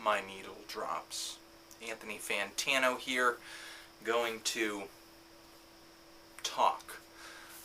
my needle drops. Anthony Fantano here, going to talk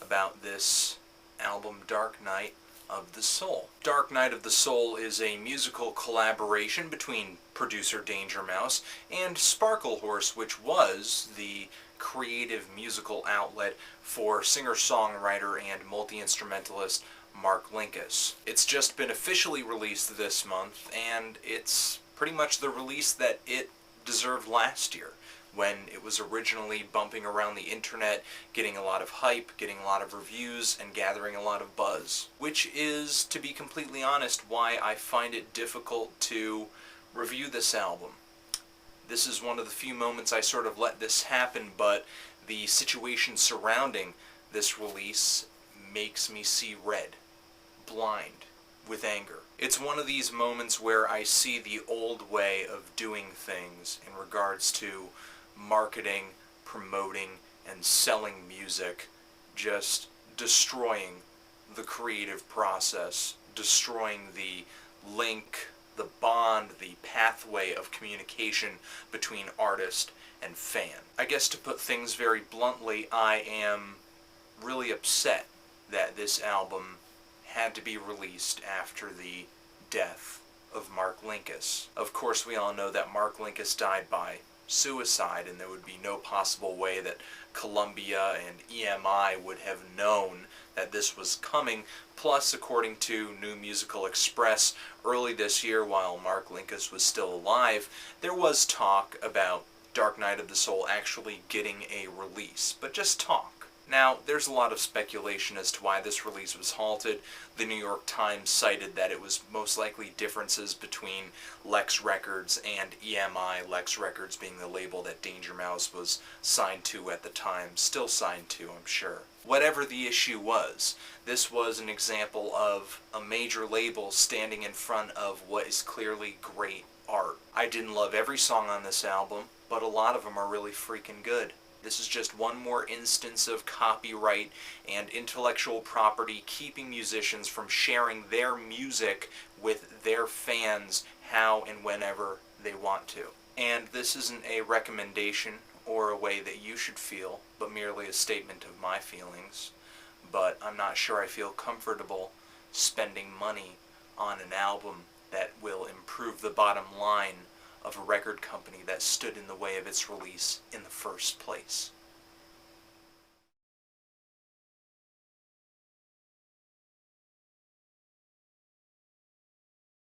about this album, Dark Night of the Soul. Dark Night of the Soul is a musical collaboration between producer Dangermouse and Sparklehorse, which was the creative musical outlet for singer-songwriter and multi-instrumentalist Mark Linkous. It's just been officially released this month, and it's pretty much the release that it deserved last year, when it was originally bumping around the internet, getting a lot of hype, getting a lot of reviews, and gathering a lot of buzz. Which is, to be completely honest, why I find it difficult to review this album. This is one of the few moments I sort of let this happen, but the situation surrounding this release makes me see red, blind with anger. It's one of these moments where I see the old way of doing things in regards to marketing, promoting, and selling music, just destroying the creative process, destroying the link, the bond, the pathway of communication between artist and fan. I guess to put things very bluntly, I am really upset that this album had to be released after the death of Mark Linkous. Of course, we all know that Mark Linkous died by suicide, and there would be no possible way that Columbia and EMI would have known that this was coming. Plus, according to New Musical Express, early this year, while Mark Linkous was still alive, there was talk about Dark Night of the Soul actually getting a release, but just talk. Now, there's a lot of speculation as to why this release was halted. The New York Times cited that it was most likely differences between Lex Records and EMI, Lex Records being the label that Dangermouse was signed to at the time, still signed to, I'm sure. Whatever the issue was, this was an example of a major label standing in front of what is clearly great art. I didn't love every song on this album, but a lot of them are really freaking good. This is just one more instance of copyright and intellectual property keeping musicians from sharing their music with their fans how and whenever they want to. And this isn't a recommendation or a way that you should feel, but merely a statement of my feelings. But I'm not sure I feel comfortable spending money on an album that will improve the bottom line of a record company that stood in the way of its release in the first place.